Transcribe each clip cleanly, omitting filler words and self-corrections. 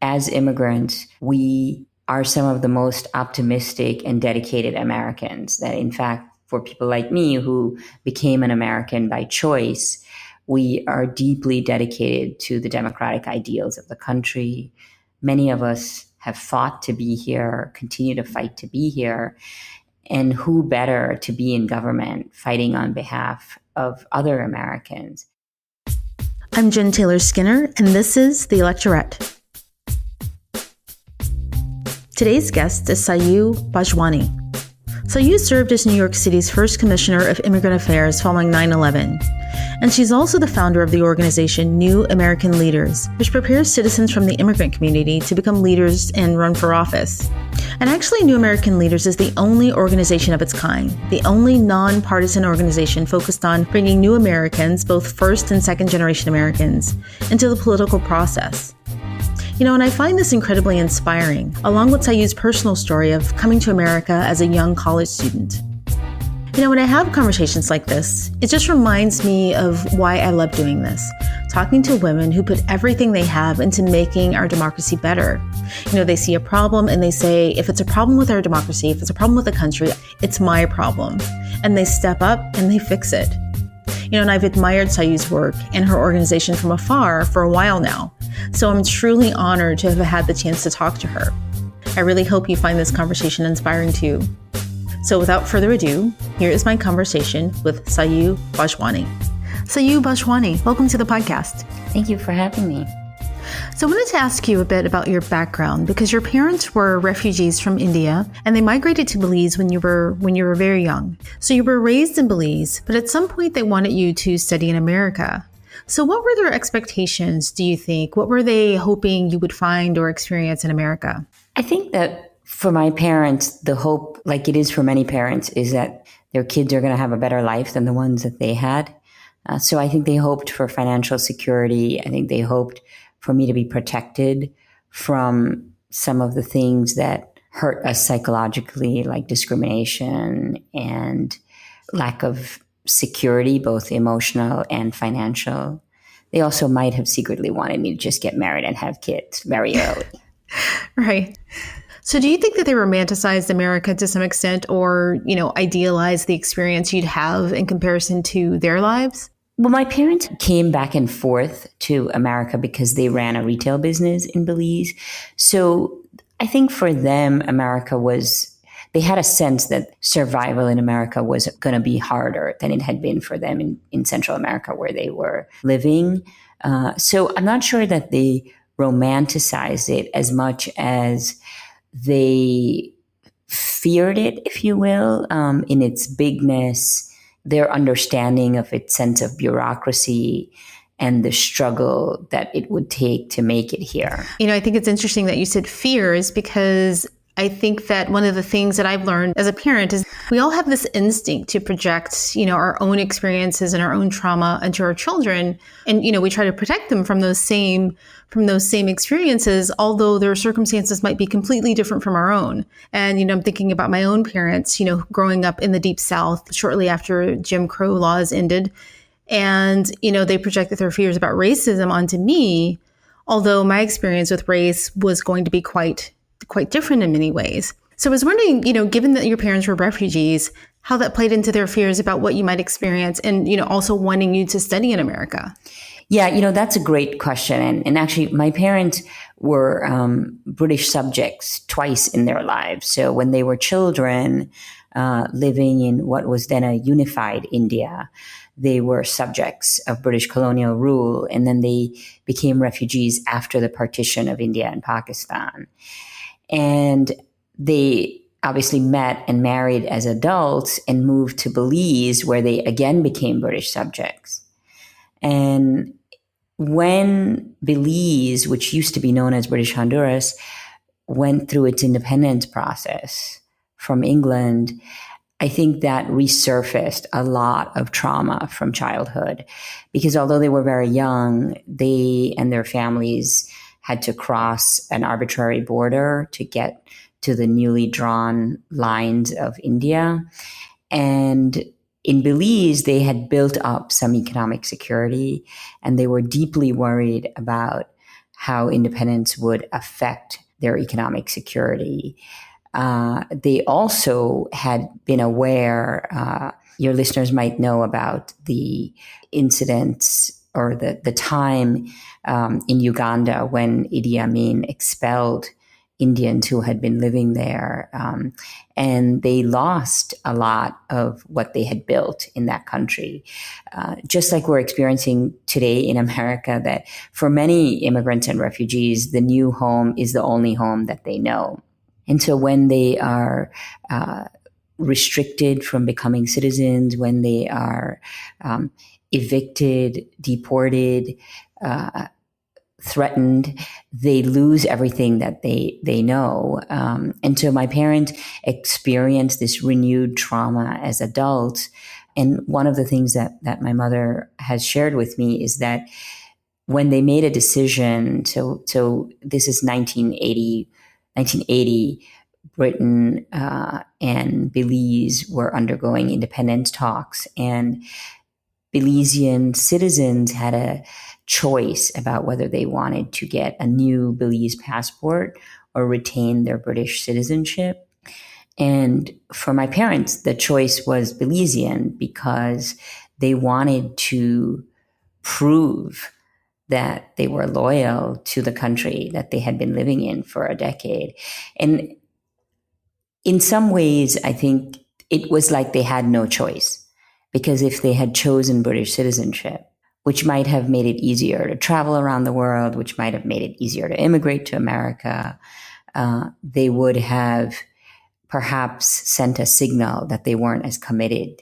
as immigrants, we are some of the most optimistic and dedicated Americans. That in fact, for people like me who became an American by choice, we are deeply dedicated to the democratic ideals of the country. Many of us have fought to be here, continue to fight to be here. And who better to be in government fighting on behalf of other Americans? I'm Jen Taylor Skinner, and this is The Electorette. Today's guest is Sayu Bhojwani. Sayu served as New York City's first Commissioner of Immigrant Affairs following 9/11. And she's also the founder of the organization New American Leaders, which prepares citizens from the immigrant community to become leaders and run for office. And actually, New American Leaders is the only organization of its kind, the only nonpartisan organization focused on bringing new Americans, both first and second generation Americans, into the political process. And I find this incredibly inspiring, along with Sayu's personal story of coming to America as a young college student. When I have conversations like this, it just reminds me of why I love doing this, talking to women who put everything they have into making our democracy better. They see a problem and they say, if it's a problem with our democracy, if it's a problem with the country, it's my problem. And they step up and they fix it. And I've admired Sayu's work and her organization from afar for a while now. So I'm truly honored to have had the chance to talk to her. I really hope you find this conversation inspiring too. So without further ado, here is my conversation with Sayu Bhojwani. Sayu Bhojwani, welcome to the podcast. Thank you for having me. So I wanted to ask you a bit about your background, because your parents were refugees from India and they migrated to Belize when you were very young. So you were raised in Belize, but at some point they wanted you to study in America. So what were their expectations, do you think? What were they hoping you would find or experience in America? I think that for my parents, the hope, like it is for many parents, is that their kids are going to have a better life than the ones that they had. So I think they hoped for financial security. I think they hoped for me to be protected from some of the things that hurt us psychologically, like discrimination and lack of security, both emotional and financial. They also might have secretly wanted me to just get married and have kids very early. Right. So do you think that they romanticized America to some extent, or, idealized the experience you'd have in comparison to their lives? Well, my parents came back and forth to America because they ran a retail business in Belize. So I think for them, they had a sense that survival in America was going to be harder than it had been for them in Central America where they were living. So I'm not sure that they romanticized it as much as they feared it, if you will, in its bigness, their understanding of its sense of bureaucracy and the struggle that it would take to make it here. I think it's interesting that you said fears, because I think that one of the things that I've learned as a parent is we all have this instinct to project, our own experiences and our own trauma onto our children. And, we try to protect them from those same experiences, although their circumstances might be completely different from our own. And, I'm thinking about my own parents, growing up in the Deep South shortly after Jim Crow laws ended. And, they projected their fears about racism onto me, although my experience with race was going to be quite different in many ways. So I was wondering, given that your parents were refugees, how that played into their fears about what you might experience and, also wanting you to study in America. Yeah, that's a great question. And actually, my parents were British subjects twice in their lives. So when they were children, living in what was then a unified India, they were subjects of British colonial rule. And then they became refugees after the partition of India and Pakistan. And they obviously met and married as adults and moved to Belize, where they again became British subjects. And when Belize, which used to be known as British Honduras, went through its independence process from England, I think that resurfaced a lot of trauma from childhood, because although they were very young, they and their families had to cross an arbitrary border to get to the newly drawn lines of India. And in Belize, they had built up some economic security, and they were deeply worried about how independence would affect their economic security. They also had been aware, your listeners might know about the incidents or the time in Uganda when Idi Amin expelled Indians who had been living there. And they lost a lot of what they had built in that country. Just like we're experiencing today in America, that for many immigrants and refugees, the new home is the only home that they know. And so when they are restricted from becoming citizens, when they are evicted, deported, threatened, they lose everything that they know. And so my parents experienced this renewed trauma as adults. And one of the things that my mother has shared with me is that when they made a decision, so this is 1980, Britain and Belize were undergoing independence talks, and Belizean citizens had a choice about whether they wanted to get a new Belize passport or retain their British citizenship. And for my parents, the choice was Belizean because they wanted to prove that they were loyal to the country that they had been living in for a decade. And in some ways, I think it was like they had no choice, because if they had chosen British citizenship, which might have made it easier to travel around the world, which might have made it easier to immigrate to America, they would have perhaps sent a signal that they weren't as committed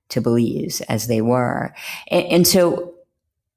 to Belize as they were. And so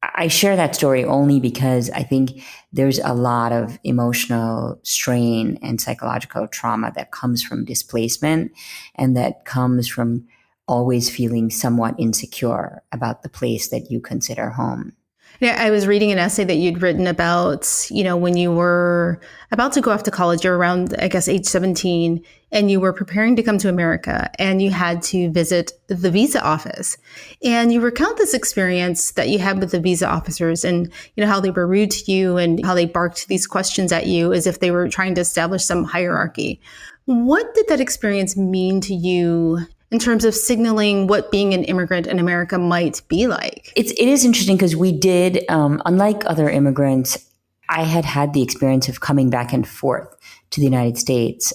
I share that story only because I think there's a lot of emotional strain and psychological trauma that comes from displacement, and that comes from always feeling somewhat insecure about the place that you consider home. Yeah, I was reading an essay that you'd written about, when you were about to go off to college, you're around, I guess, age 17, and you were preparing to come to America, and you had to visit the visa office. And you recount this experience that you had with the visa officers, and, how they were rude to you and how they barked these questions at you as if they were trying to establish some hierarchy. What did that experience mean to you in terms of signaling what being an immigrant in America might be like? It is interesting because we did, unlike other immigrants, I had the experience of coming back and forth to the United States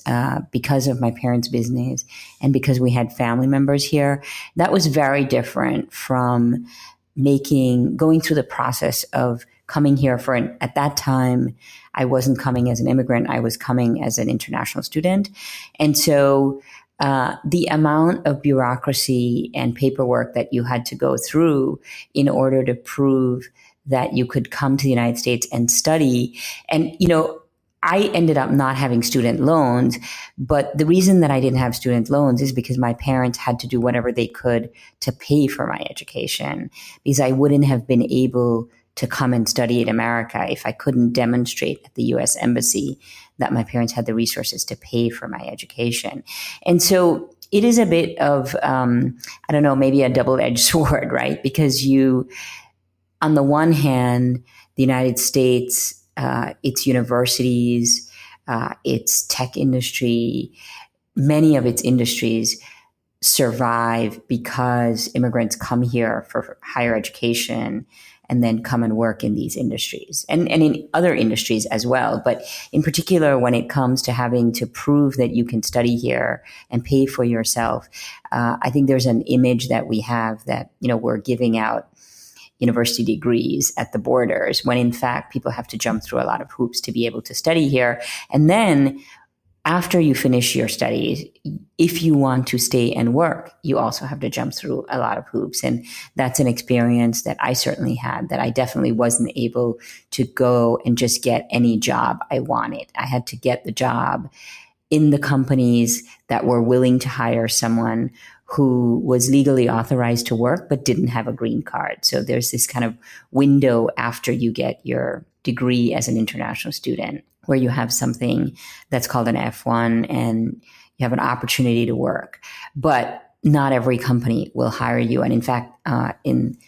because of my parents' business and because we had family members here. That was very different from going through the process of coming here at that time, I wasn't coming as an immigrant, I was coming as an international student. And so the amount of bureaucracy and paperwork that you had to go through in order to prove that you could come to the United States and study. And, I ended up not having student loans, but the reason that I didn't have student loans is because my parents had to do whatever they could to pay for my education, because I wouldn't have been able to come and study in America if I couldn't demonstrate at the U.S. Embassy that my parents had the resources to pay for my education. And so it is a bit of, maybe a double-edged sword, right? Because on the one hand, the United States, its universities, its tech industry, many of its industries survive because immigrants come here for higher education and then come and work in these industries and in other industries as well. But in particular, when it comes to having to prove that you can study here and pay for yourself, I think there's an image that we have that, we're giving out university degrees at the borders, when in fact people have to jump through a lot of hoops to be able to study here. And then after you finish your studies, if you want to stay and work, you also have to jump through a lot of hoops. And that's an experience that I certainly had, that I definitely wasn't able to go and just get any job I wanted. I had to get the job in the companies that were willing to hire someone who was legally authorized to work but didn't have a green card. So there's this kind of window after you get your degree as an international student where you have something that's called an F1 and you have an opportunity to work. But not every company will hire you. And in fact, in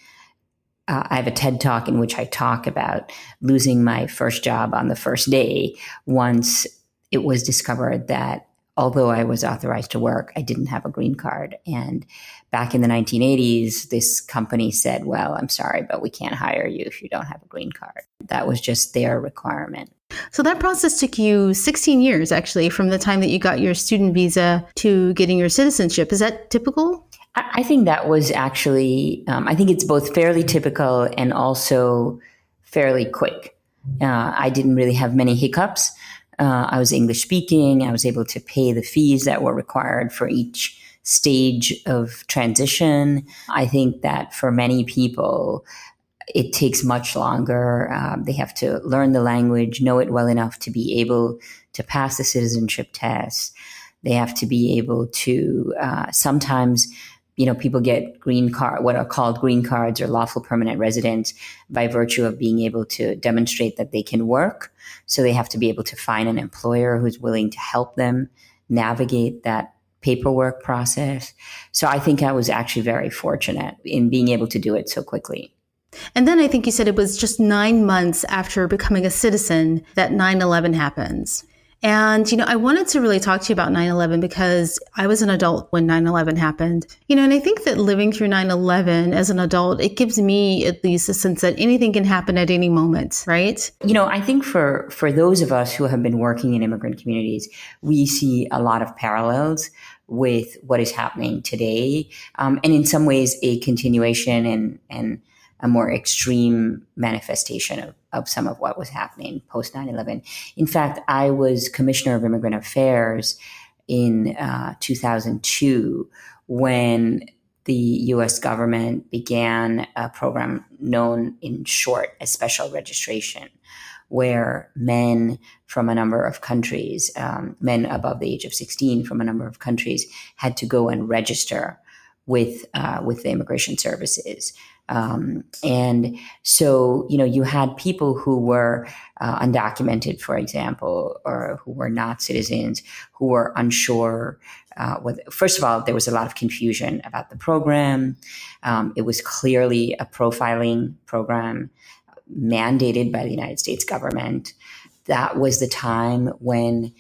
I have a TED Talk in which I talk about losing my first job on the first day once it was discovered that although I was authorized to work, I didn't have a green card. And back in the 1980s, this company said, well, I'm sorry, but we can't hire you if you don't have a green card. That was just their requirement. So that process took you 16 years, actually, from the time that you got your student visa to getting your citizenship. Is that typical? I think that was actually, I think it's both fairly typical and also fairly quick. I didn't really have many hiccups. I was English speaking. I was able to pay the fees that were required for each stage of transition. I think that for many people, it takes much longer. They have to learn the language, know it well enough to be able to pass the citizenship test. They have to be able to sometimes, people get what are called green cards or lawful permanent residents by virtue of being able to demonstrate that they can work. So they have to be able to find an employer who's willing to help them navigate that paperwork process. So I think I was actually very fortunate in being able to do it so quickly. And then I think you said it was just 9 months after becoming a citizen that 9/11 happens. And, I wanted to really talk to you about 9/11 because I was an adult when 9/11 happened. And I think that living through 9/11 as an adult, it gives me at least a sense that anything can happen at any moment, right? I think for those of us who have been working in immigrant communities, we see a lot of parallels with what is happening today. And in some ways, a continuation and a more extreme manifestation of some of what was happening post 9/11. In fact, I was Commissioner of Immigrant Affairs in 2002 when the U.S. government began a program known in short as special registration, where men from a number of countries, men above the age of 16 from a number of countries, had to go and register with the immigration services. And so, you had people who were undocumented, for example, or who were not citizens, who were unsure. First of all, there was a lot of confusion about the program. It was clearly a profiling program mandated by the United States government. That was the time when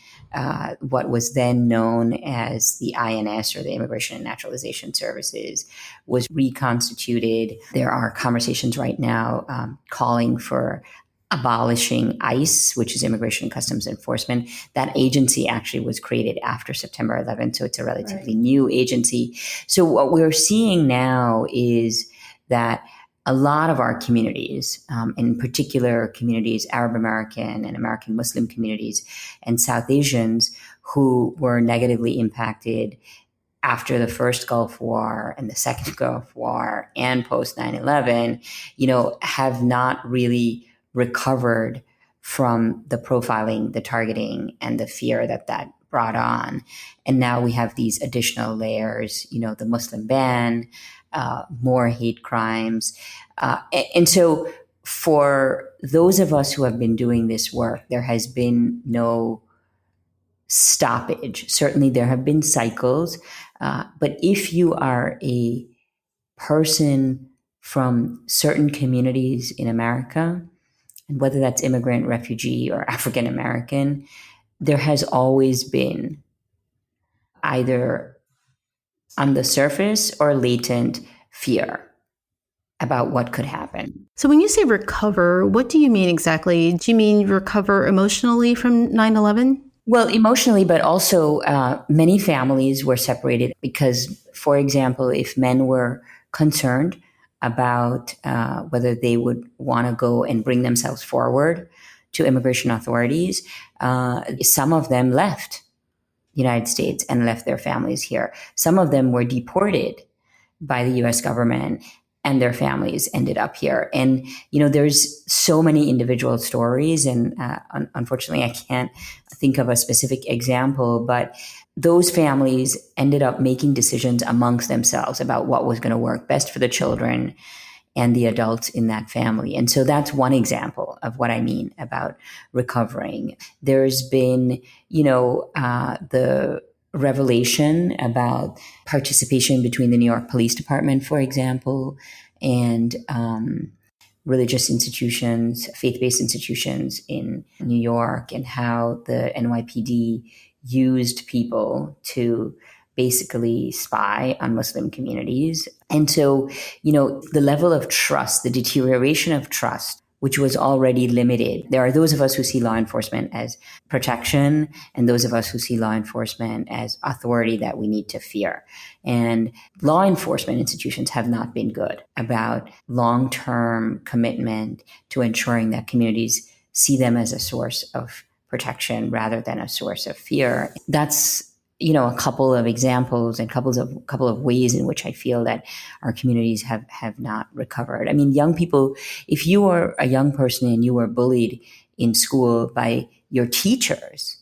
what was then known as the INS, or the Immigration and Naturalization Services, was reconstituted. There are conversations right now calling for abolishing ICE, which is Immigration and Customs Enforcement. That agency actually was created after September 11th, so it's a relatively new agency. So what we're seeing now is that a lot of our communities, in particular communities, Arab American and American Muslim communities, and South Asians who were negatively impacted after the first Gulf War and the second Gulf War and post 9/11, have not really recovered from the profiling, the targeting, and the fear that brought on. And now we have these additional layers, the Muslim ban, more hate crimes. And so for those of us who have been doing this work, there has been no stoppage. Certainly there have been cycles, but if you are a person from certain communities in America, and whether that's immigrant, refugee, or African American, there has always been either on the surface or latent fear about what could happen. So when you say recover, what do you mean exactly? Do you mean recover emotionally from 9/11? Well, emotionally, but also many families were separated because, for example, if men were concerned about whether they would want to go and bring themselves forward to immigration authorities, some of them left the United States and left their families here. Some of them were deported by the U.S. government and their families ended up here. And, there's so many individual stories, and unfortunately, I can't think of a specific example, but those families ended up making decisions amongst themselves about what was going to work best for the children and the adults in that family. And so that's one example of what I mean about recovering. There's been, the revelation about participation between the New York Police Department, for example, and religious institutions, faith-based institutions in New York, and how the NYPD used people to basically spy on Muslim communities. And so, the level of trust, the deterioration of trust, which was already limited. There are those of us who see law enforcement as protection, and those of us who see law enforcement as authority that we need to fear. And law enforcement institutions have not been good about long-term commitment to ensuring that communities see them as a source of protection rather than a source of fear. That's a couple of examples and couple of ways in which I feel that our communities have not recovered. I mean, young people, if you are a young person and you were bullied in school by your teachers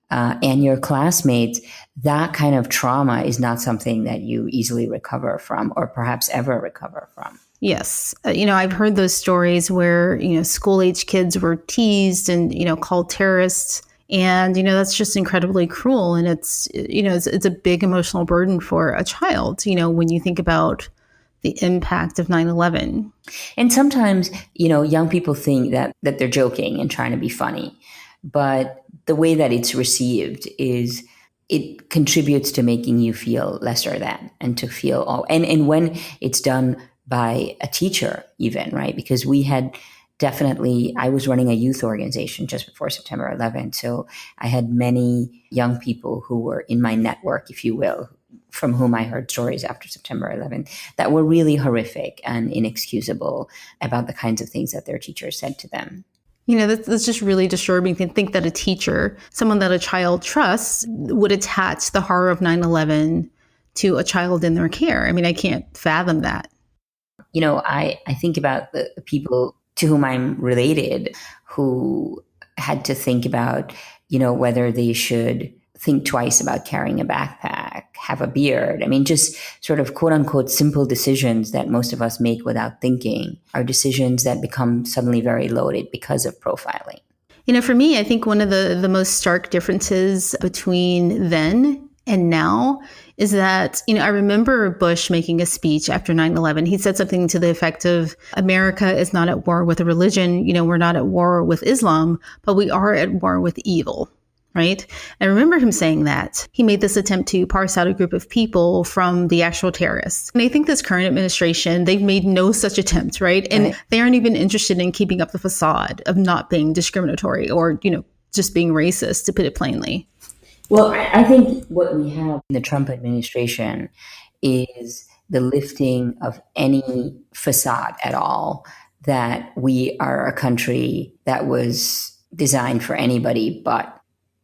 and your classmates, that kind of trauma is not something that you easily recover from, or perhaps ever recover from. Yes. I've heard those stories where, school-age kids were teased and, called terrorists. And, that's just incredibly cruel. And it's a big emotional burden for a child, when you think about the impact of 9/11. And sometimes, young people think that they're joking and trying to be funny. But the way that it's received is it contributes to making you feel lesser than, and to feel and when it's done by a teacher even, right? Because I was running a youth organization just before September 11th. So I had many young people who were in my network, if you will, from whom I heard stories after September 11th that were really horrific and inexcusable about the kinds of things that their teachers said to them. That's just really disturbing to think that a teacher, someone that a child trusts, would attach the horror of 9/11 to a child in their care. I mean, I can't fathom that. I think about the people to whom I'm related who had to think about, whether they should think twice about carrying a backpack, have a beard. I mean, just sort of quote unquote simple decisions that most of us make without thinking are decisions that become suddenly very loaded because of profiling. For me, I think one of the most stark differences between then and now is that, I remember Bush making a speech after 9/11. He said something to the effect of, America is not at war with a religion. We're not at war with Islam, but we are at war with evil, right? I remember him saying that. He made this attempt to parse out a group of people from the actual terrorists. And I think this current administration, they've made no such attempt, right? And they aren't even interested in keeping up the facade of not being discriminatory or, just being racist, to put it plainly. Well, I think what we have in the Trump administration is the lifting of any facade at all that we are a country that was designed for anybody but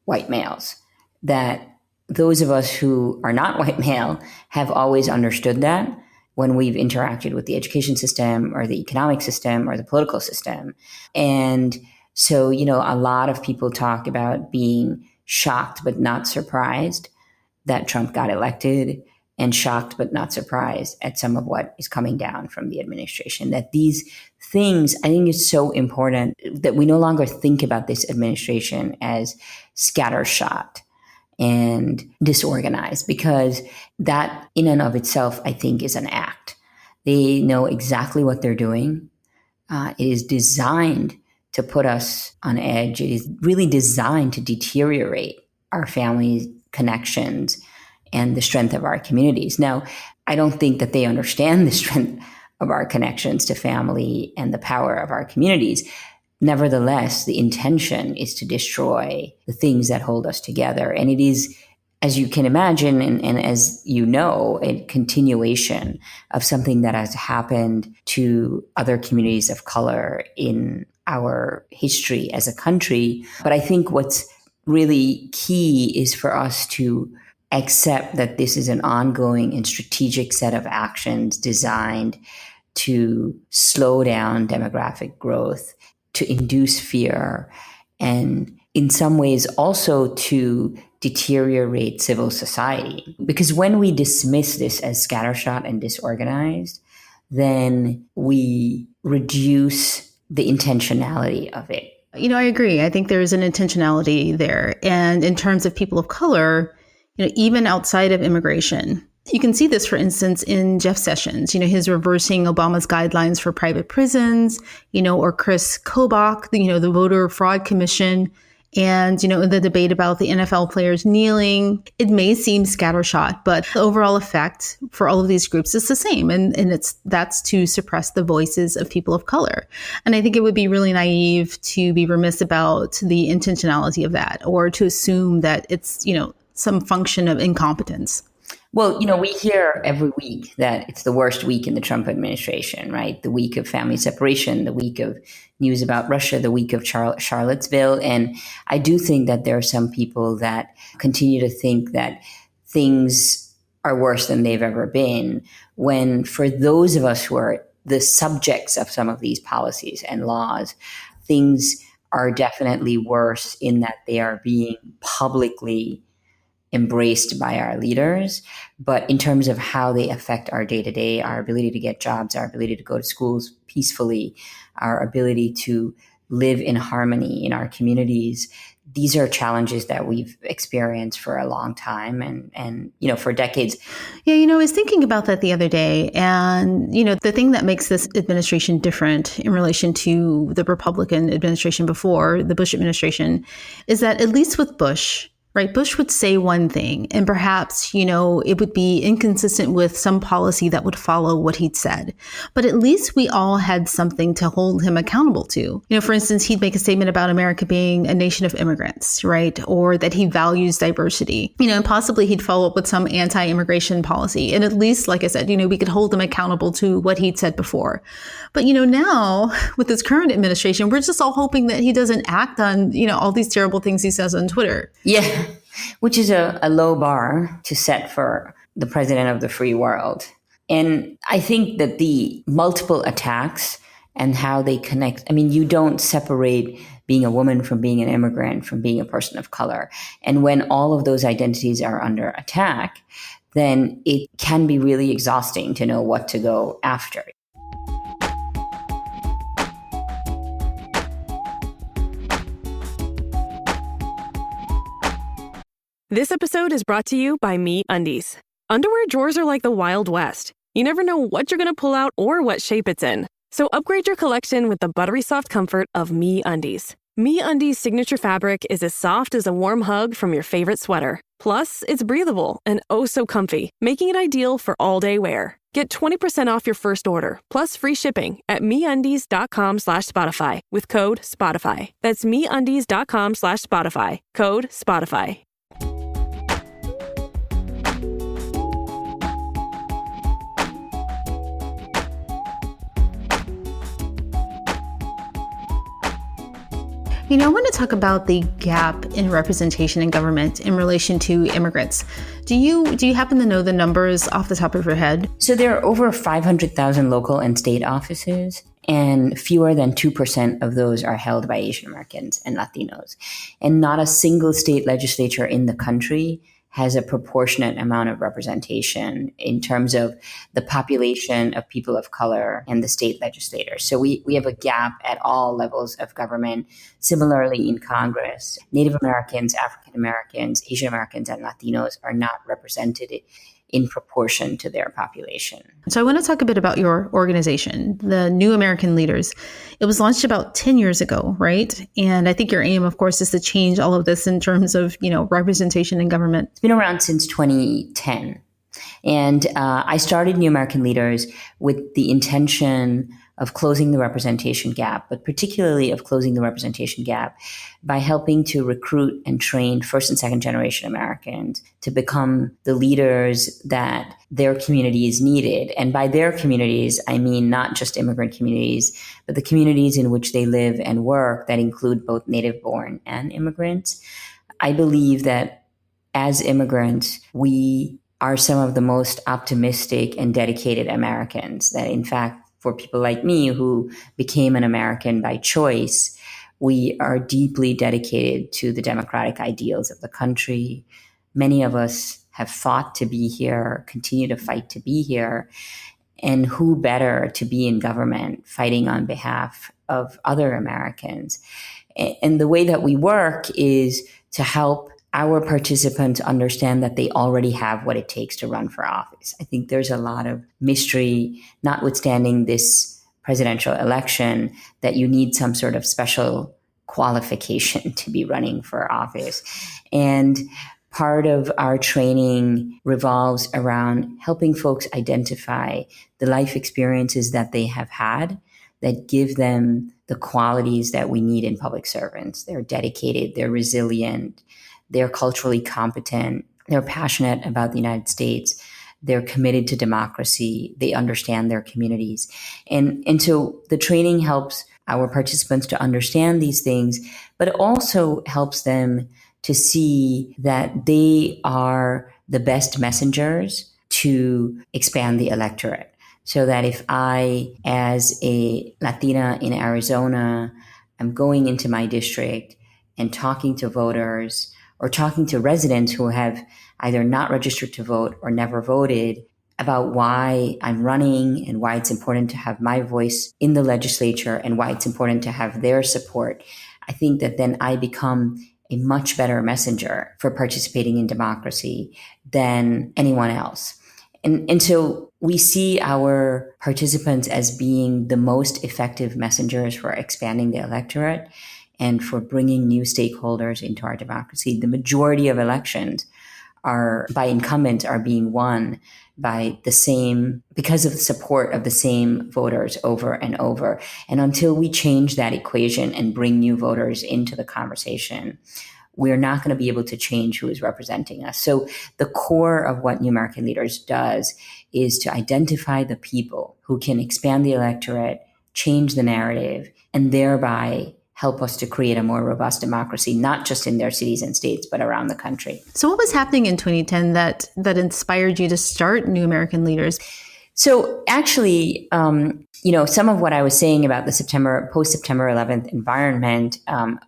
white males. That those of us who are not white male have always understood that when we've interacted with the education system or the economic system or the political system. And so, a lot of people talk about being shocked but not surprised that Trump got elected, and shocked but not surprised at some of what is coming down from the administration. That these things, I think it's so important that we no longer think about this administration as scattershot and disorganized, because that in and of itself, I think, is an act. They know exactly what they're doing. It is designed to put us on edge. It is really designed to deteriorate our family connections and the strength of our communities. Now, I don't think that they understand the strength of our connections to family and the power of our communities. Nevertheless, the intention is to destroy the things that hold us together. And it is, as you can imagine, and as you know, a continuation of something that has happened to other communities of color in our history as a country. But I think what's really key is for us to accept that this is an ongoing and strategic set of actions designed to slow down demographic growth, to induce fear, and in some ways also to deteriorate civil society. Because when we dismiss this as scattershot and disorganized, then we reduce the intentionality of it. I agree. I think there's an intentionality there. And in terms of people of color, even outside of immigration, You can see this, for instance, in Jeff Sessions, his reversing Obama's guidelines for private prisons, or Chris Kobach, the Voter Fraud Commission. And, in the debate about the NFL players kneeling, it may seem scattershot, but the overall effect for all of these groups is the same. And that's to suppress the voices of people of color. And I think it would be really naive to be remiss about the intentionality of that, or to assume that it's, some function of incompetence. Well, we hear every week that it's the worst week in the Trump administration, right? The week of family separation, the week of news about Russia, the week of Charlottesville. And I do think that there are some people that continue to think that things are worse than they've ever been, when for those of us who are the subjects of some of these policies and laws, things are definitely worse in that they are being publicly embraced by our leaders. But in terms of how they affect our day-to-day, our ability to get jobs, our ability to go to schools peacefully, our ability to live in harmony in our communities, these are challenges that we've experienced for a long time and for decades. Yeah, I was thinking about that the other day. And, the thing that makes this administration different in relation to the Republican administration before, the Bush administration, is that at least with Bush, right, Bush would say one thing, and perhaps, it would be inconsistent with some policy that would follow what he'd said. But at least we all had something to hold him accountable to. For instance, he'd make a statement about America being a nation of immigrants, right? Or that he values diversity, and possibly he'd follow up with some anti-immigration policy. And at least, like I said, we could hold him accountable to what he'd said before. But, now with this current administration, we're just all hoping that he doesn't act on, all these terrible things he says on Twitter. Yeah. Which is a low bar to set for the president of the free world. And I think that the multiple attacks and how they connect, you don't separate being a woman from being an immigrant, from being a person of color. And when all of those identities are under attack, then it can be really exhausting to know what to go after. This episode is brought to you by MeUndies. Underwear drawers are like the Wild West. You never know what you're going to pull out or what shape it's in. So upgrade your collection with the buttery soft comfort of MeUndies. MeUndies' signature fabric is as soft as a warm hug from your favorite sweater. Plus, it's breathable and oh so comfy, making it ideal for all-day wear. Get 20% off your first order, plus free shipping at MeUndies.com/Spotify with code Spotify. That's MeUndies.com/Spotify, code Spotify. I want to talk about the gap in representation in government in relation to immigrants. Do you happen to know the numbers off the top of your head? So there are over 500,000 local and state offices, and fewer than 2% of those are held by Asian Americans and Latinos. And not a single state legislature in the country has a proportionate amount of representation in terms of the population of people of color and the state legislators. So we have a gap at all levels of government. Similarly, in Congress, Native Americans, African Americans, Asian Americans, and Latinos are not represented in proportion to their population. So I want to talk a bit about your organization, the New American Leaders. It was launched about 10 years ago, right? And I think your aim, of course, is to change all of this in terms of, representation in government. It's been around since 2010. And I started New American Leaders with the intention of closing the representation gap, but particularly of closing the representation gap by helping to recruit and train first and second generation Americans to become the leaders that their communities needed. And by their communities, I mean not just immigrant communities, but the communities in which they live and work that include both native born and immigrants. I believe that as immigrants, we are some of the most optimistic and dedicated Americans, that in fact, for people like me who became an American by choice, we are deeply dedicated to the democratic ideals of the country. Many of us have fought to be here, continue to fight to be here. And who better to be in government fighting on behalf of other Americans? And the way that we work is to help our participants understand that they already have what it takes to run for office. I think there's a lot of mystery, notwithstanding this presidential election, that you need some sort of special qualification to be running for office. And part of our training revolves around helping folks identify the life experiences that they have had that give them the qualities that we need in public servants. They're dedicated, they're resilient, they're culturally competent, they're passionate about the United States, they're committed to democracy, they understand their communities. And so the training helps our participants to understand these things, but it also helps them to see that they are the best messengers to expand the electorate. So that if I, as a Latina in Arizona, am going into my district and talking to voters or talking to residents who have either not registered to vote or never voted about why I'm running and why it's important to have my voice in the legislature and why it's important to have their support, I think that then I become a much better messenger for participating in democracy than anyone else. And so we see our participants as being the most effective messengers for expanding the electorate and for bringing new stakeholders into our democracy. The majority of elections by incumbents are being won by because of the support of the same voters over and over. And until we change that equation and bring new voters into the conversation, we're not going to be able to change who is representing us. So the core of what New American Leaders does is to identify the people who can expand the electorate, change the narrative, and thereby help us to create a more robust democracy, not just in their cities and states, but around the country. So what was happening in 2010 that inspired you to start New American Leaders? So actually, some of what I was saying about the post-September 11th environment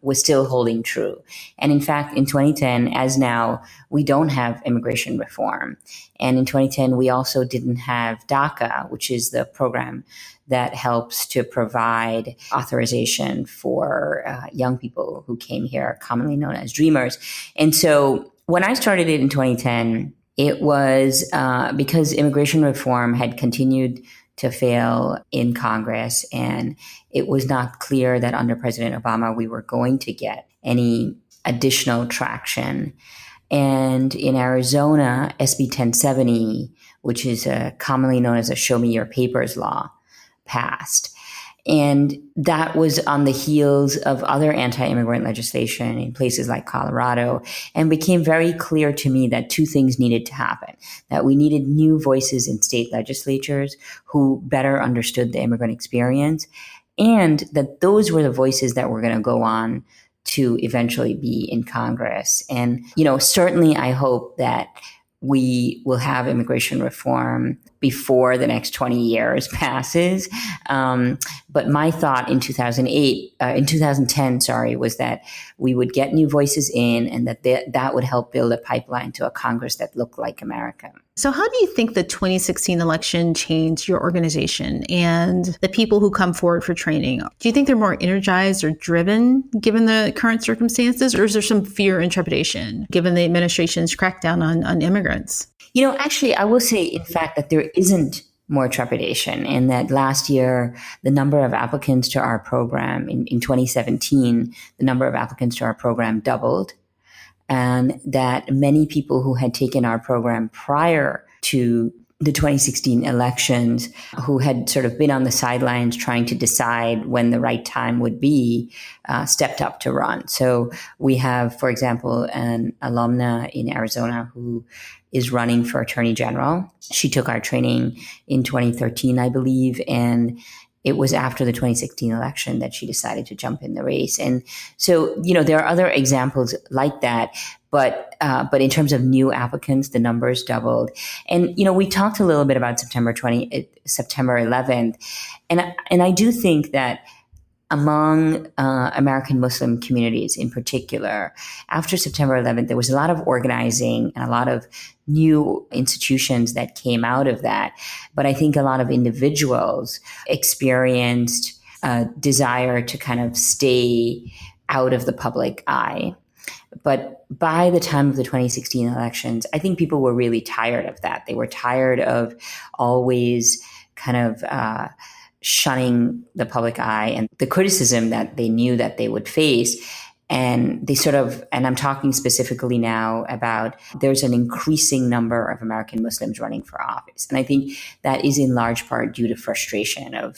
was still holding true. And in fact, in 2010, as now, we don't have immigration reform. And in 2010, we also didn't have DACA, which is the program that helps to provide authorization for young people who came here, commonly known as Dreamers. And so when I started it in 2010, it was because immigration reform had continued to fail in Congress, and it was not clear that under President Obama we were going to get any additional traction. And in Arizona, SB 1070, which is commonly known as a Show Me Your Papers law, passed. And that was on the heels of other anti-immigrant legislation in places like Colorado, and became very clear to me that two things needed to happen, that we needed new voices in state legislatures who better understood the immigrant experience, and that those were the voices that were going to go on to eventually be in Congress. And, certainly I hope that we will have immigration reform before the next 20 years passes. But my thought in 2010, was that we would get new voices in, and that would help build a pipeline to a Congress that looked like America. So how do you think the 2016 election changed your organization and the people who come forward for training? Do you think they're more energized or driven given the current circumstances, or is there some fear and trepidation given the administration's crackdown on immigrants? Actually, I will say, in fact, that there isn't more trepidation, and that last year, the number of applicants to our program in 2017, the number of applicants to our program doubled, and that many people who had taken our program prior to the 2016 elections, who had sort of been on the sidelines trying to decide when the right time would be, stepped up to run. So we have, for example, an alumna in Arizona who is running for Attorney General. She took our training in 2013, I believe, and it was after the 2016 election that she decided to jump in the race. And so, there are other examples like that, but in terms of new applicants, the numbers doubled. And, we talked a little bit about September 11th. And I do think that among American Muslim communities in particular, after September 11th, there was a lot of organizing and a lot of new institutions that came out of that. But I think a lot of individuals experienced a desire to kind of stay out of the public eye. But by the time of the 2016 elections, I think people were really tired of that. They were tired of always kind of shunning the public eye and the criticism that they knew that they would face. And they sort of, and I'm talking specifically now about there's an increasing number of American Muslims running for office. And I think that is in large part due to frustration of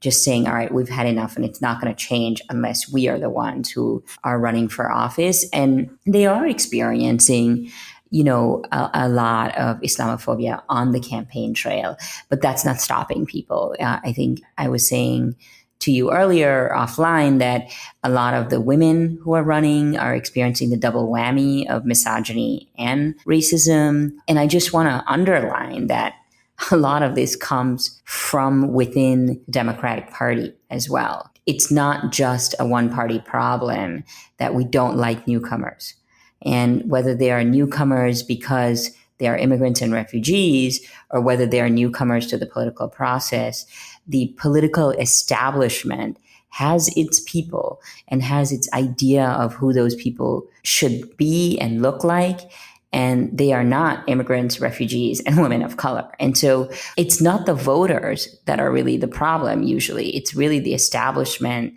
just saying, all right, we've had enough and it's not going to change unless we are the ones who are running for office. And they are experiencing, a lot of Islamophobia on the campaign trail, but that's not stopping people. I think I was saying to you earlier offline that a lot of the women who are running are experiencing the double whammy of misogyny and racism. And I just want to underline that a lot of this comes from within the Democratic Party as well. It's not just a one-party problem that we don't like newcomers. And whether they are newcomers because they are immigrants and refugees, or whether they are newcomers to the political process, the political establishment has its people and has its idea of who those people should be and look like. And they are not immigrants, refugees, and women of color. And so it's not the voters that are really the problem usually. It's really the establishment,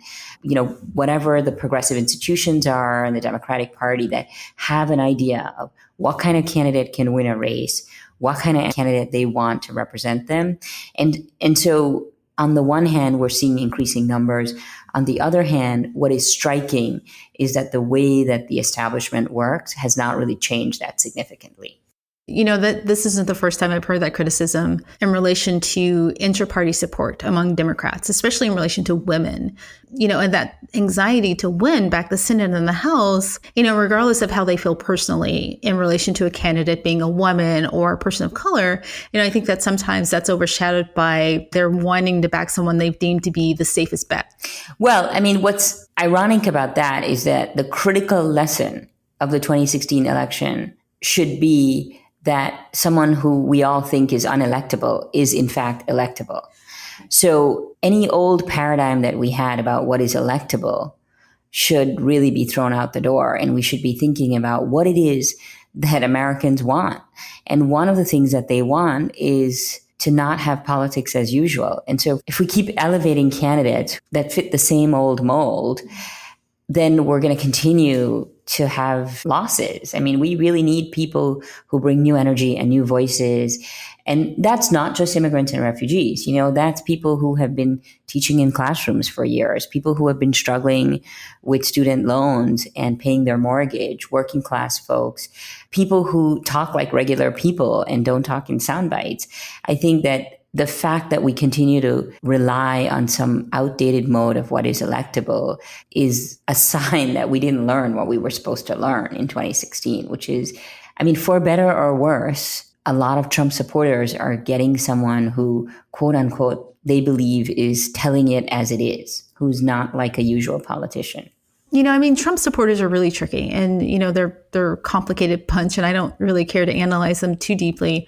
whatever the progressive institutions are in the Democratic Party that have an idea of what kind of candidate can win a race, what kind of candidate they want to represent them. And so on the one hand, we're seeing increasing numbers. On the other hand, what is striking is that the way that the establishment works has not really changed that significantly. That this isn't the first time I've heard that criticism in relation to inter-party support among Democrats, especially in relation to women, and that anxiety to win back the Senate and the House, regardless of how they feel personally in relation to a candidate being a woman or a person of color. I think that sometimes that's overshadowed by their wanting to back someone they've deemed to be the safest bet. Well, what's ironic about that is that the critical lesson of the 2016 election should be that someone who we all think is unelectable is in fact electable. So any old paradigm that we had about what is electable should really be thrown out the door. And we should be thinking about what it is that Americans want. And one of the things that they want is to not have politics as usual. And so if we keep elevating candidates that fit the same old mold, then we're going to continue to have losses. We really need people who bring new energy and new voices. And that's not just immigrants and refugees. That's people who have been teaching in classrooms for years, people who have been struggling with student loans and paying their mortgage, working class folks, people who talk like regular people and don't talk in sound bites. I think that the fact that we continue to rely on some outdated mode of what is electable is a sign that we didn't learn what we were supposed to learn in 2016, which is, for better or worse, a lot of Trump supporters are getting someone who, quote unquote, they believe is telling it as it is, who's not like a usual politician. Trump supporters are really tricky and, they're a complicated bunch and I don't really care to analyze them too deeply.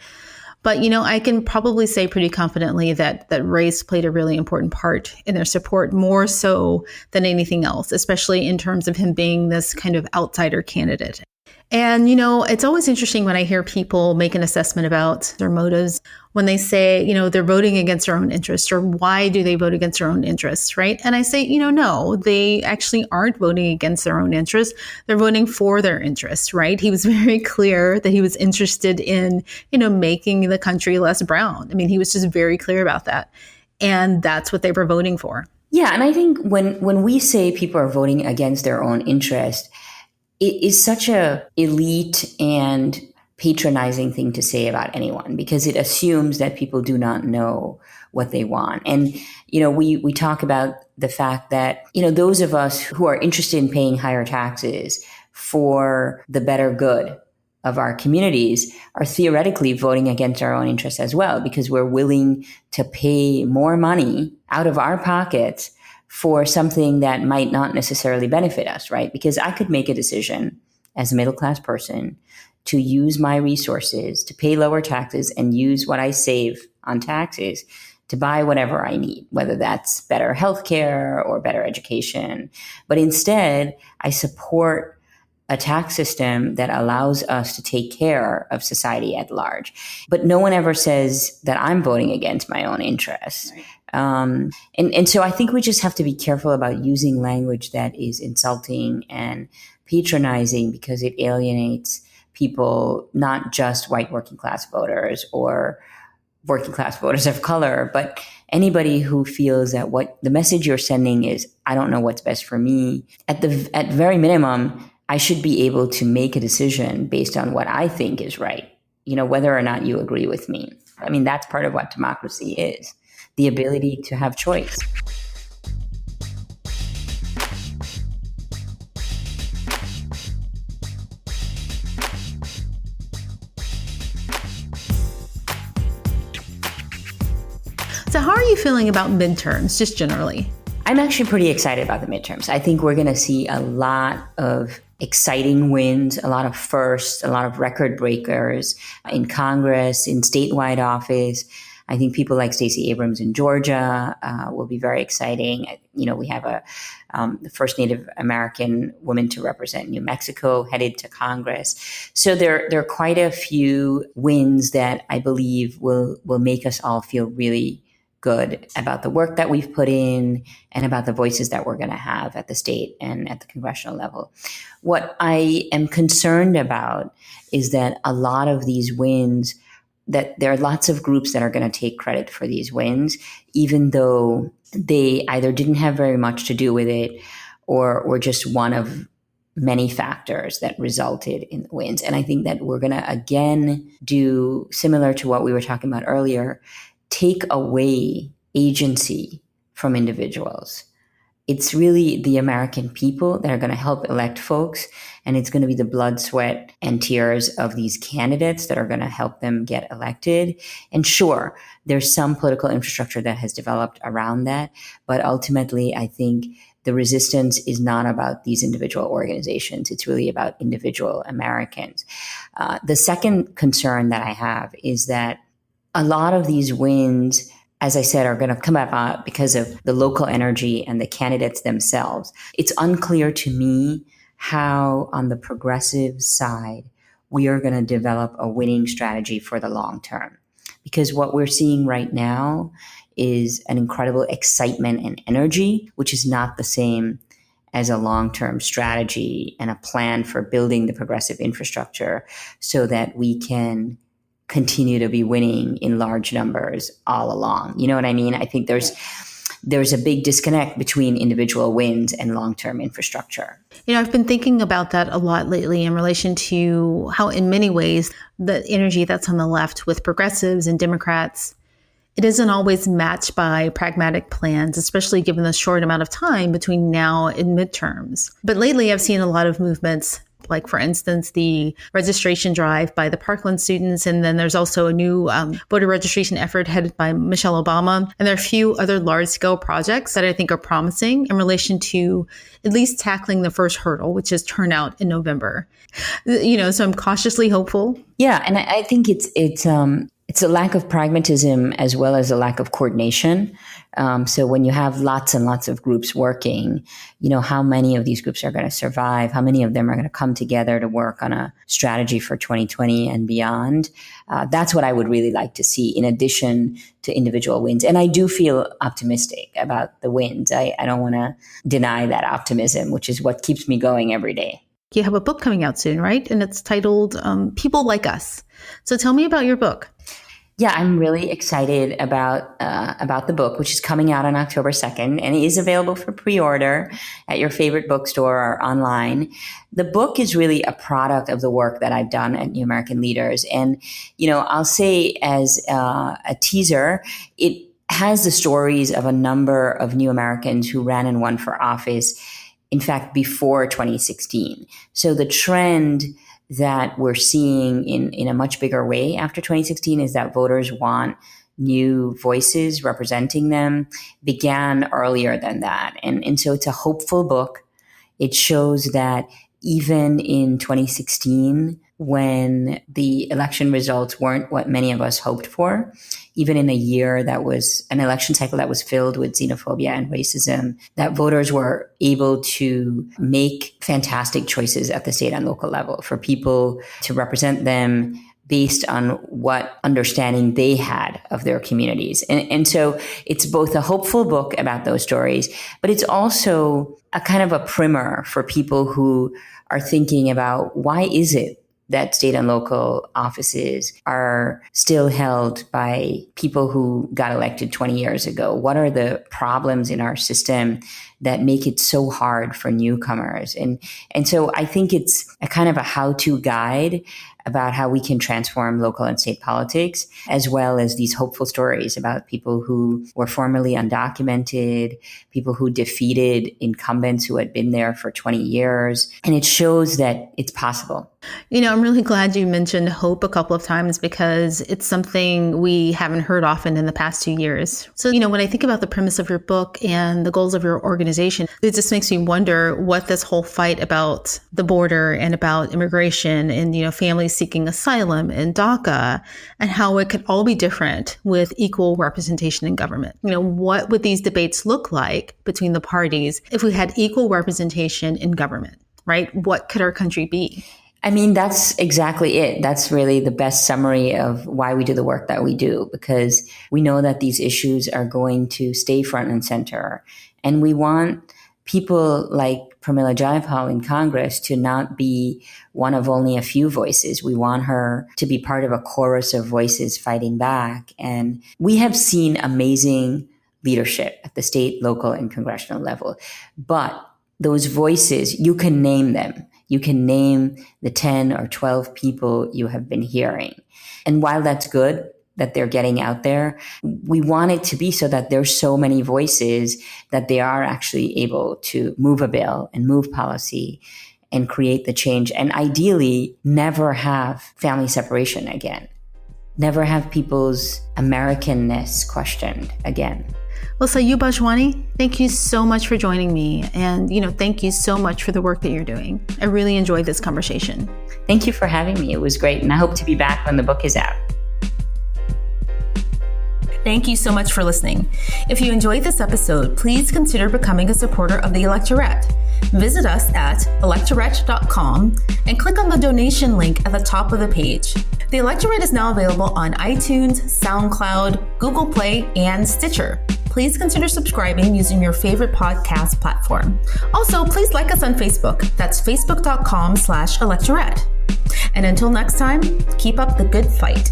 But, I can probably say pretty confidently that race played a really important part in their support, more so than anything else, especially in terms of him being this kind of outsider candidate. And, it's always interesting when I hear people make an assessment about their motives when they say, they're voting against their own interests, or why do they vote against their own interests, right? And I say, no, they actually aren't voting against their own interests. They're voting for their interests, right? He was very clear that he was interested in, making the country less brown. He was just very clear about that. And that's what they were voting for. Yeah. And I think when we say people are voting against their own interest, it is such a elite and patronizing thing to say about anyone because it assumes that people do not know what they want. And, we talk about the fact that, those of us who are interested in paying higher taxes for the better good of our communities are theoretically voting against our own interests as well, because we're willing to pay more money out of our pockets for something that might not necessarily benefit us, right? Because I could make a decision as a middle-class person to use my resources to pay lower taxes and use what I save on taxes to buy whatever I need, whether that's better healthcare or better education. But instead, I support a tax system that allows us to take care of society at large. But no one ever says that I'm voting against my own interests. Right. And so I think we just have to be careful about using language that is insulting and patronizing, because it alienates people, not just white working class voters or working class voters of color, but anybody who feels that what the message you're sending is, I don't know what's best for me. At very minimum, I should be able to make a decision based on what I think is right, whether or not you agree with me. I mean, that's part of what democracy is, the ability to have choice. So how are you feeling about midterms, just generally? I'm actually pretty excited about the midterms. I think we're going to see a lot of exciting wins, a lot of firsts, a lot of record breakers in Congress, in statewide office. I think people like Stacey Abrams in Georgia will be very exciting. We have the first Native American woman to represent New Mexico headed to Congress. So there are quite a few wins that I believe will make us all feel really good about the work that we've put in and about the voices that we're going to have at the state and at the congressional level. What I am concerned about is that a lot of these wins, that there are lots of groups that are going to take credit for these wins, even though they either didn't have very much to do with it or were just one of many factors that resulted in the wins. And I think that we're going to again do similar to what we were talking about earlier, take away agency from individuals. It's really the American people that are going to help elect folks, and it's going to be the blood, sweat, and tears of these candidates that are going to help them get elected. And sure, there's some political infrastructure that has developed around that, but ultimately, I think the resistance is not about these individual organizations. It's really about individual Americans. The second concern that I have is that a lot of these wins, as I said, are going to come about because of the local energy and the candidates themselves. It's unclear to me how, on the progressive side, we are going to develop a winning strategy for the long term. Because what we're seeing right now is an incredible excitement and energy, which is not the same as a long-term strategy and a plan for building the progressive infrastructure so that we can continue to be winning in large numbers all along. You know what I mean? I think there's a big disconnect between individual wins and long-term infrastructure. I've been thinking about that a lot lately in relation to how, in many ways, the energy that's on the left with progressives and Democrats, it isn't always matched by pragmatic plans, especially given the short amount of time between now and midterms. But lately, I've seen a lot of movements, like, for instance, the registration drive by the Parkland students. And then there's also a new voter registration effort headed by Michelle Obama. And there are a few other large-scale projects that I think are promising in relation to at least tackling the first hurdle, which is turnout in November. So I'm cautiously hopeful. Yeah, and I think it's a lack of pragmatism as well as a lack of coordination. So when you have lots and lots of groups working, how many of these groups are going to survive? How many of them are going to come together to work on a strategy for 2020 and beyond? That's what I would really like to see, in addition to individual wins. And I do feel optimistic about the wins. I don't want to deny that optimism, which is what keeps me going every day. You have a book coming out soon, right? And it's titled People Like Us. So tell me about your book. Yeah, I'm really excited about the book, which is coming out on October 2nd, and it is available for pre-order at your favorite bookstore or online. The book is really a product of the work that I've done at New American Leaders. And, I'll say as a teaser, it has the stories of a number of New Americans who ran and won for office, in fact, before 2016. So the trend that we're seeing in a much bigger way after 2016 is that voters want new voices representing them, began earlier than that. And so it's a hopeful book. It shows that even in 2016, when the election results weren't what many of us hoped for, even in a year that was an election cycle that was filled with xenophobia and racism, that voters were able to make fantastic choices at the state and local level for people to represent them based on what understanding they had of their communities. And so it's both a hopeful book about those stories, but it's also a kind of a primer for people who are thinking about why is it that state and local offices are still held by people who got elected 20 years ago? What are the problems in our system that make it so hard for newcomers? And so I think it's a kind of a how-to guide about how we can transform local and state politics, as well as these hopeful stories about people who were formerly undocumented, people who defeated incumbents who had been there for 20 years. And it shows that it's possible. You know, I'm really glad you mentioned hope a couple of times because it's something we haven't heard often in the past 2 years. So, you know, when I think about the premise of your book and the goals of your organization, it just makes me wonder what this whole fight about the border and about immigration and, you know, families seeking asylum and DACA and how it could all be different with equal representation in government. You know, what would these debates look like between the parties if we had equal representation in government, right? What could our country be? I mean, that's exactly it. That's really the best summary of why we do the work that we do, because we know that these issues are going to stay front and center. And we want people like Pramila Jayapal in Congress to not be one of only a few voices. We want her to be part of a chorus of voices fighting back. And we have seen amazing leadership at the state, local, and congressional level. But those voices, you can name them. You can name the 10 or 12 people you have been hearing. And while that's good that they're getting out there, we want it to be so that there's so many voices that they are actually able to move a bill and move policy and create the change. And ideally, never have family separation again. Never have people's Americanness questioned again. Well, Sayu Bhojwani, thank you so much for joining me. And, you know, thank you so much for the work that you're doing. I really enjoyed this conversation. Thank you for having me. It was great. And I hope to be back when the book is out. Thank you so much for listening. If you enjoyed this episode, please consider becoming a supporter of the Electorette. Visit us at electorette.com and click on the donation link at the top of the page. The Electorette is now available on iTunes, SoundCloud, Google Play, and Stitcher. Please consider subscribing using your favorite podcast platform. Also, please like us on Facebook. That's facebook.com/electorette. And until next time, keep up the good fight.